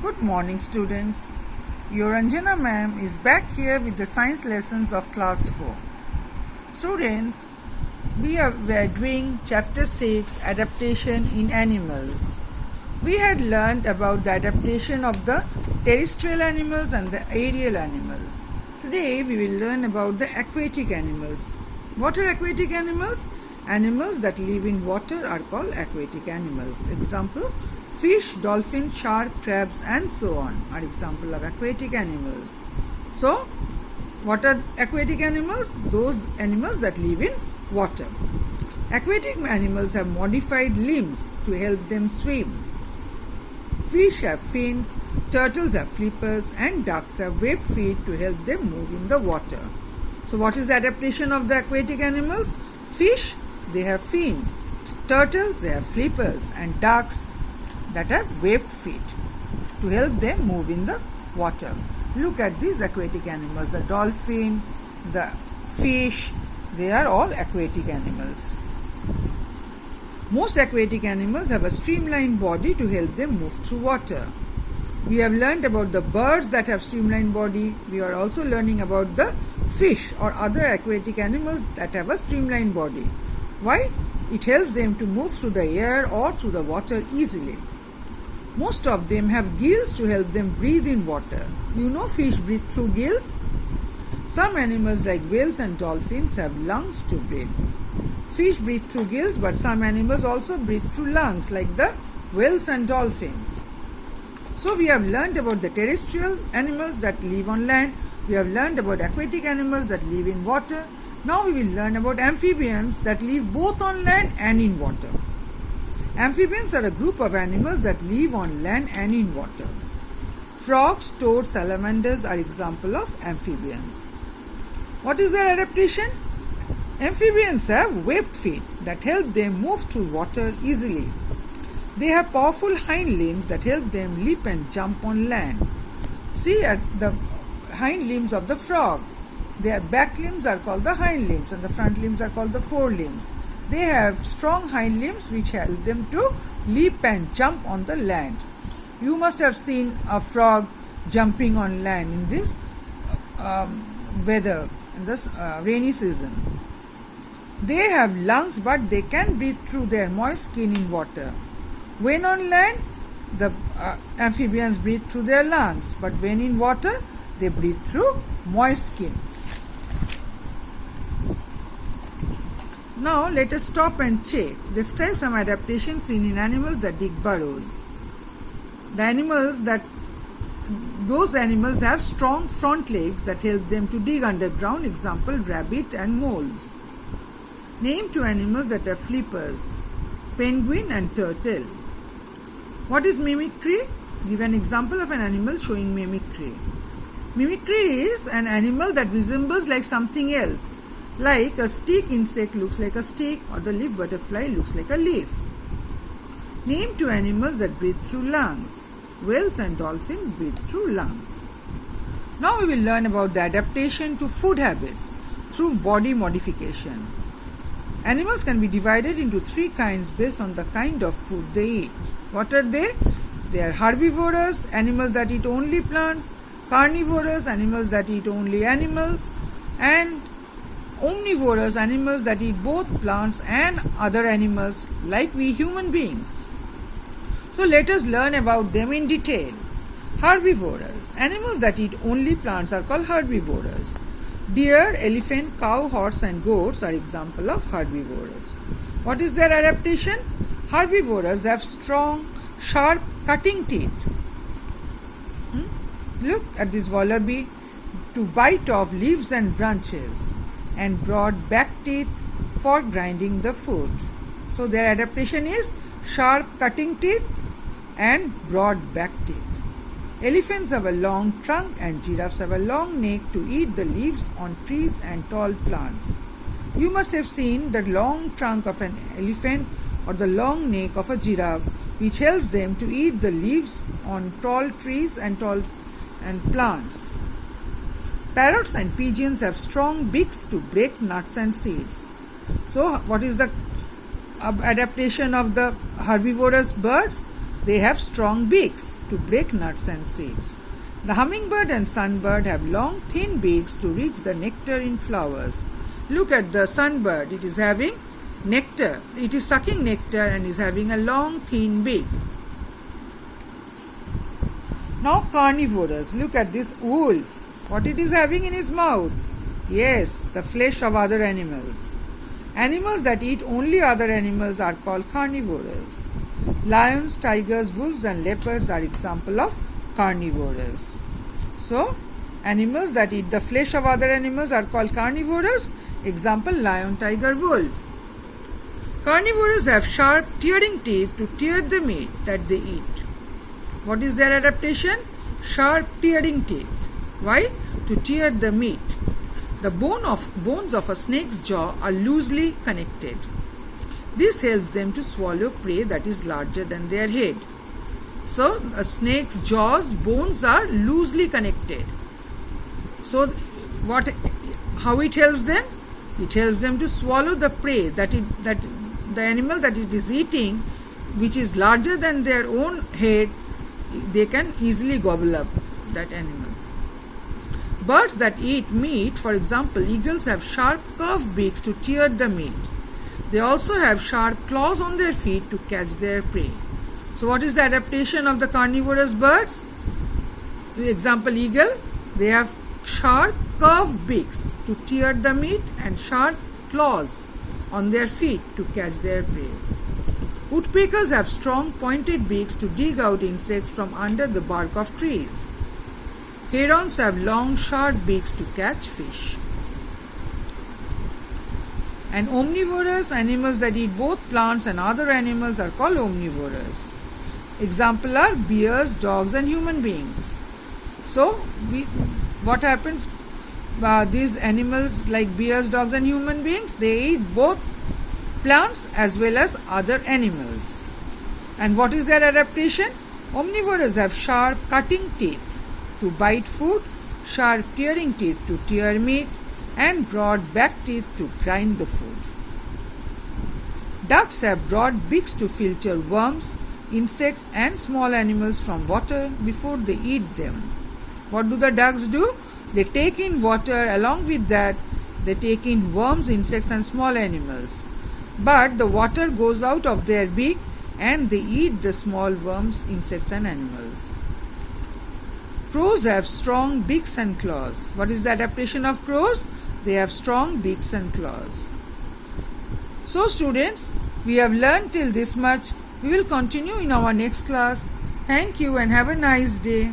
Good morning, students. Your Anjana ma'am is back here with the science lessons of class 4. Students, we were doing chapter 6, adaptation in animals. We had learned about the adaptation of the terrestrial animals and the aerial animals. Today we will learn about the aquatic animals. What are aquatic animals? Animals that live in water are called aquatic animals. Example, fish, dolphin, shark, crabs and so on are example of aquatic animals. So, what are aquatic animals? Those animals that live in water. Aquatic animals have modified limbs to help them swim. Fish have fins, turtles have flippers and ducks have webbed feet to help them move in the water. So, what is the adaptation of the aquatic animals? Fish, they have fins. Turtles, they have flippers, and ducks that have webbed feet to help them move in the water. Look at these aquatic animals. The dolphin, the fish, they are all aquatic animals. Most aquatic animals have a streamlined body to help them move through water. We have learned about the birds that have streamlined body. We are also learning about the fish or other aquatic animals that have a streamlined body. Why? It helps them to move through the air or through the water easily. Most of them have gills to help them breathe in water. You know fish breathe through gills? Some animals like whales and dolphins have lungs to breathe. Fish breathe through gills, but some animals also breathe through lungs like the whales and dolphins. So we have learned about the terrestrial animals that live on land. We have learned about aquatic animals that live in water. Now we will learn about amphibians that live both on land and in water. Amphibians are a group of animals that live on land and in water. Frogs, toads, salamanders are examples of amphibians. What is their adaptation? Amphibians have webbed feet that help them move through water easily. They have powerful hind limbs that help them leap and jump on land. See at the hind limbs of the frog. Their back limbs are called the hind limbs and the front limbs are called the forelimbs. They have strong hind limbs which help them to leap and jump on the land. You must have seen a frog jumping on land in this weather, in this rainy season. They have lungs, but they can breathe through their moist skin in water. When on land, the amphibians breathe through their lungs, but when in water, they breathe through moist skin. Now let us stop and check. Describe some adaptations seen in animals that dig burrows. Those animals have strong front legs that help them to dig underground. Example, rabbit and moles. Name two animals that are flippers. Penguin and turtle. What is mimicry? Give an example of an animal showing mimicry. Mimicry is an animal that resembles like something else. Like a stick insect looks like a stick or the leaf butterfly looks like a leaf. Name two animals that breathe through lungs. Whales and dolphins breathe through lungs. Now we will learn about the adaptation to food habits through body modification. Animals can be divided into three kinds based on the kind of food they eat. What are they? They are herbivorous, animals that eat only plants, carnivorous, animals that eat only animals, and omnivorous, animals that eat both plants and other animals like we human beings. So let us learn about them in detail. Herbivorous. Animals that eat only plants are called herbivorous. Deer, elephant, cow, horse and goats are examples of herbivorous. What is their adaptation? Herbivores have strong, sharp, cutting teeth. Look at this wallaby to bite off leaves and branches, and broad back teeth for grinding the food. So their adaptation is sharp cutting teeth and broad back teeth. Elephants have a long trunk and giraffes have a long neck to eat the leaves on trees and tall plants. You must have seen the long trunk of an elephant or the long neck of a giraffe, which helps them to eat the leaves on tall trees and plants. Parrots and pigeons have strong beaks to break nuts and seeds. So, what is the adaptation of the herbivorous birds? They have strong beaks to break nuts and seeds. The hummingbird and sunbird have long, thin beaks to reach the nectar in flowers. Look at the sunbird. It is having nectar. It is sucking nectar and is having a long, thin beak. Now carnivorous. Look at this wolf. What it is having in his mouth? Yes, the flesh of other animals. Animals that eat only other animals are called carnivorous. Lions, tigers, wolves and leopards are examples of carnivorous. So, animals that eat the flesh of other animals are called carnivorous. Example, lion, tiger, wolf. Carnivores have sharp tearing teeth to tear the meat that they eat. What is their adaptation? Sharp tearing teeth. Why? To tear the meat. The bones of a snake's jaw are loosely connected. This helps them to swallow prey that is larger than their head. So, a snake's jaw's bones are loosely connected. So, how it helps them? It helps them to swallow the prey that the animal that it is eating, which is larger than their own head. They can easily gobble up that animal. Birds that eat meat, for example, eagles have sharp curved beaks to tear the meat. They also have sharp claws on their feet to catch their prey. So what is the adaptation of the carnivorous birds? Example, eagle, they have sharp curved beaks to tear the meat and sharp claws on their feet to catch their prey. Woodpeckers have strong pointed beaks to dig out insects from under the bark of trees. Herons have long sharp beaks to catch fish. And omnivorous animals that eat both plants and other animals are called omnivorous. Example are bears, dogs and human beings. So, what happens? These animals like bears, dogs and human beings, they eat both plants as well as other animals. And what is their adaptation? Omnivores have sharp cutting teeth to bite food, sharp tearing teeth to tear meat, and broad back teeth to grind the food. Ducks have broad beaks to filter worms, insects and small animals from water before they eat them. What do the ducks do? They take in water, along with that they take in worms, insects and small animals. But the water goes out of their beak and they eat the small worms, insects and animals. Crows have strong beaks and claws. What is the adaptation of crows? They have strong beaks and claws. So students, we have learned till this much. We will continue in our next class. Thank you and have a nice day.